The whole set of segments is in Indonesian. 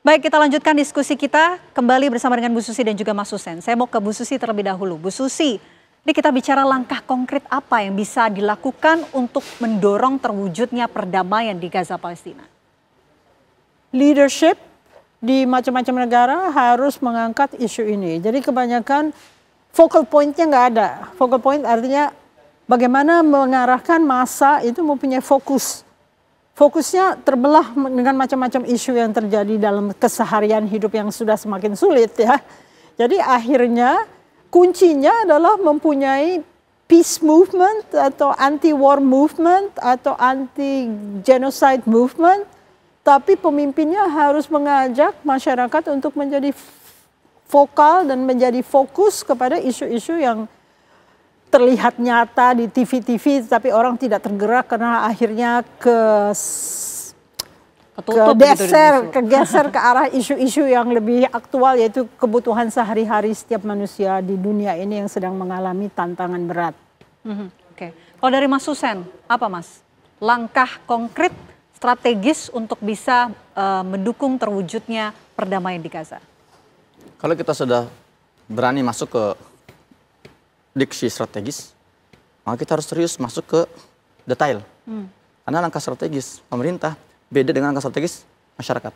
Baik, kita lanjutkan diskusi kita kembali bersama dengan Bu Susi dan juga Mas Hussein. Saya mau ke Bu Susi terlebih dahulu. Bu Susi, ini kita bicara langkah konkret apa yang bisa dilakukan untuk mendorong terwujudnya perdamaian di Gaza Palestina. Leadership di macam-macam negara harus mengangkat isu ini. Jadi kebanyakan focal point-nya nggak ada. Focal point artinya bagaimana mengarahkan massa itu mempunyai fokus. Fokusnya terbelah dengan macam-macam isu yang terjadi dalam keseharian hidup yang sudah semakin sulit ya. Jadi akhirnya kuncinya adalah mempunyai peace movement atau anti-war movement atau anti-genocide movement. Tapi pemimpinnya harus mengajak masyarakat untuk menjadi vokal dan menjadi fokus kepada isu-isu yang terlihat nyata di TV-TV, tapi orang tidak tergerak karena akhirnya kegeser ke arah isu-isu yang lebih aktual, yaitu kebutuhan sehari-hari setiap manusia di dunia ini yang sedang mengalami tantangan berat. Oke. Kalau dari Mas Hussein, apa Mas? Langkah konkret strategis untuk bisa mendukung terwujudnya perdamaian di Gaza? Kalau kita sudah berani masuk ke diksi strategis, maka kita harus serius masuk ke detail. Karena langkah strategis pemerintah beda dengan langkah strategis masyarakat.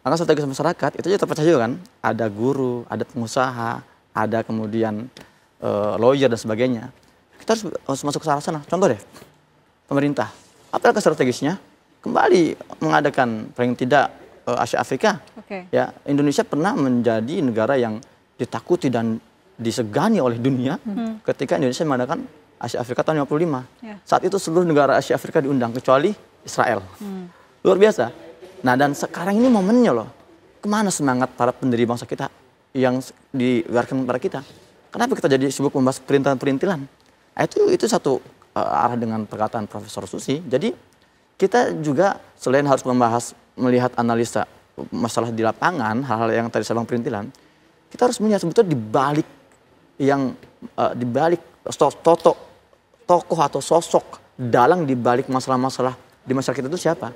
Langkah strategis masyarakat itu aja terpecah juga kan. Ada guru, ada pengusaha, ada kemudian lawyer dan sebagainya. Kita harus masuk ke arah sana. Contoh deh, pemerintah. Apa langkah strategisnya? Kembali mengadakan paling tidak Asia Afrika. Ya, Indonesia pernah menjadi negara yang ditakuti dan disegani oleh dunia ketika Indonesia mengadakan Asia Afrika tahun 55. Saat itu seluruh negara Asia Afrika diundang kecuali Israel. Luar biasa. Nah, dan sekarang ini momennya loh. Kemana semangat para pendiri bangsa kita yang diwariskan kepada kita? Kenapa kita jadi sibuk membahas perintilan-perintilan? Nah, itu satu arah dengan perkataan Profesor Susi. Jadi kita juga selain harus melihat analisa masalah di lapangan, hal-hal yang tadi saya bilang perintilan, kita harus melihat sebetulnya di balik tokoh atau sosok dalang di balik masalah-masalah di masyarakat itu siapa?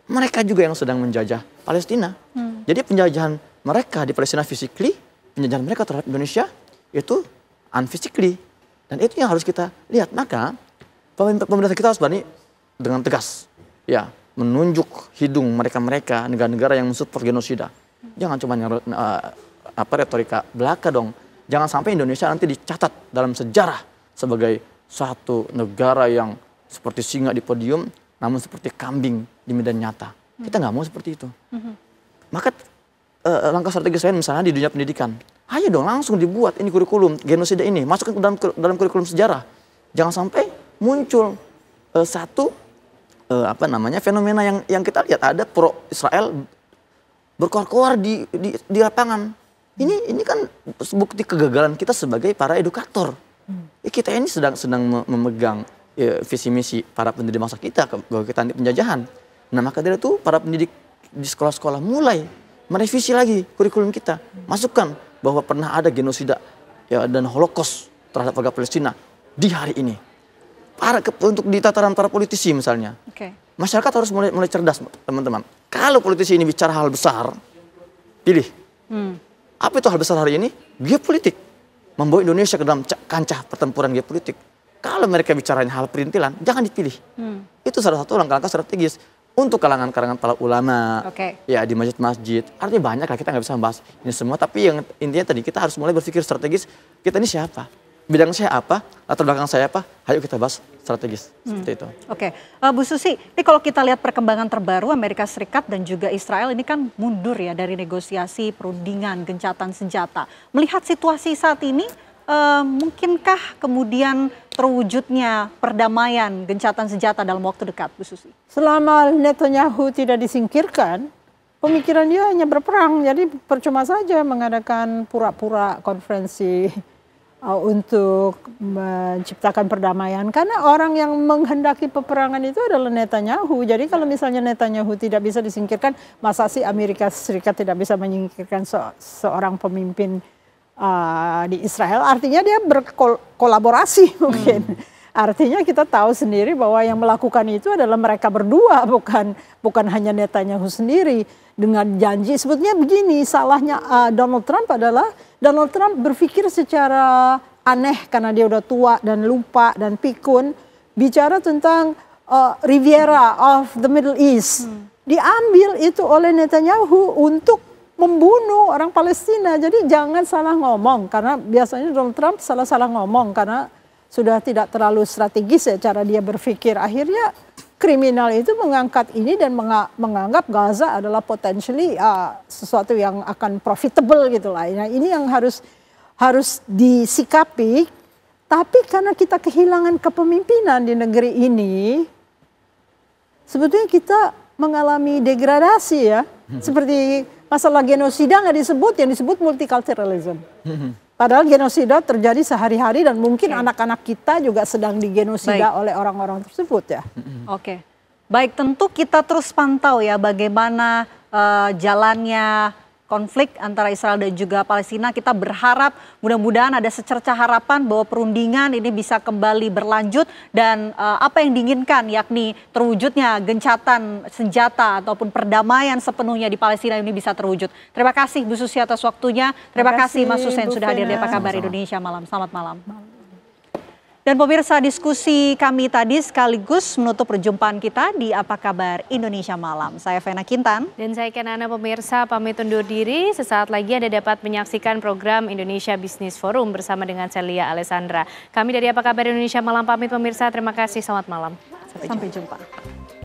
Mereka juga yang sedang menjajah Palestina. Jadi penjajahan mereka di Palestina physically, penjajahan mereka terhadap Indonesia itu unphysically. Dan itu yang harus kita lihat. Maka pemerintah kita harus berani dengan tegas ya menunjuk hidung mereka-mereka negara-negara yang mensupport genosida. Jangan cuma retorika belaka dong. Jangan sampai Indonesia nanti dicatat dalam sejarah sebagai satu negara yang seperti singa di podium, namun seperti kambing di medan nyata. Kita nggak mau seperti itu. Maka langkah strategis lain misalnya di dunia pendidikan. Ayo dong langsung dibuat ini kurikulum genosida ini, masukkan ke dalam kurikulum sejarah. Jangan sampai muncul fenomena yang kita lihat ada pro Israel berkoar-koar di lapangan. Ini kan bukti kegagalan kita sebagai para edukator. Kita ini sedang memegang visi misi para pendidik bangsa kita bahwa kita anti penjajahan. Nah, maka dari itu para pendidik di sekolah-sekolah mulai merevisi lagi kurikulum kita, masukkan bahwa pernah ada genosida dan holocaust terhadap warga Palestina di hari ini. Untuk di tataran para politisi misalnya, masyarakat harus mulai cerdas, teman-teman. Kalau politisi ini bicara hal besar, pilih. Apa itu hal besar hari ini? Geopolitik. Membawa Indonesia ke dalam kancah pertempuran geopolitik. Kalau mereka bicarain hal perintilan, jangan dipilih. Itu salah satu langkah-langkah strategis untuk kalangan-kalangan para ulama, ya di masjid-masjid. Artinya banyak lah, kita nggak bisa membahas ini semua. Tapi yang intinya tadi kita harus mulai berpikir strategis. Kita ini siapa? Bidang saya apa? Latar belakang saya apa? Ayo kita bahas strategis. Seperti itu. Bu Susi, ini kalau kita lihat perkembangan terbaru Amerika Serikat dan juga Israel ini kan mundur ya dari negosiasi perundingan gencatan senjata. Melihat situasi saat ini, mungkinkah kemudian terwujudnya perdamaian gencatan senjata dalam waktu dekat, Bu Susi? Selama Netanyahu tidak disingkirkan, pemikiran dia hanya berperang. Jadi percuma saja mengadakan pura-pura konferensi untuk menciptakan perdamaian. Karena orang yang menghendaki peperangan itu adalah Netanyahu. Jadi kalau misalnya Netanyahu tidak bisa disingkirkan, masa sih Amerika Serikat tidak bisa menyingkirkan seorang pemimpin di Israel? Artinya dia berkolaborasi mungkin. Artinya kita tahu sendiri bahwa yang melakukan itu adalah mereka berdua, bukan hanya Netanyahu sendiri. Dengan janji, sebetulnya begini, salahnya Donald Trump adalah Donald Trump berpikir secara aneh karena dia udah tua dan lupa dan pikun, bicara tentang Riviera of the Middle East. Diambil itu oleh Netanyahu untuk membunuh orang Palestina. Jadi jangan salah ngomong, karena biasanya Donald Trump salah ngomong karena sudah tidak terlalu strategis ya cara dia berpikir. Akhirnya kriminal itu mengangkat ini dan menganggap Gaza adalah potentially sesuatu yang akan profitable gitu lah. Nah, ini yang harus disikapi. Tapi karena kita kehilangan kepemimpinan di negeri ini, sebetulnya kita mengalami degradasi ya. Seperti masalah genosida nggak disebut, yang disebut multiculturalism. Padahal genosida terjadi sehari-hari dan mungkin anak-anak kita juga sedang digenosida oleh orang-orang tersebut ya. Oke, baik, tentu kita terus pantau ya bagaimana jalannya konflik antara Israel dan juga Palestina. Kita berharap mudah-mudahan ada secercah harapan bahwa perundingan ini bisa kembali berlanjut dan apa yang diinginkan, yakni terwujudnya gencatan senjata ataupun perdamaian sepenuhnya di Palestina ini bisa terwujud. Terima kasih Bu Susi atas waktunya. Terima kasih Mas Hussein sudah hadir di Apa Kabar Indonesia Malam. Selamat malam. Dan pemirsa, diskusi kami tadi sekaligus menutup perjumpaan kita di Apa Kabar Indonesia Malam. Saya Vena Kintan. Dan saya Kenana, pemirsa pamit undur diri. Sesaat lagi Anda dapat menyaksikan program Indonesia Business Forum bersama dengan Celia Alessandra. Kami dari Apa Kabar Indonesia Malam pamit pemirsa. Terima kasih, selamat malam. Sampai jumpa.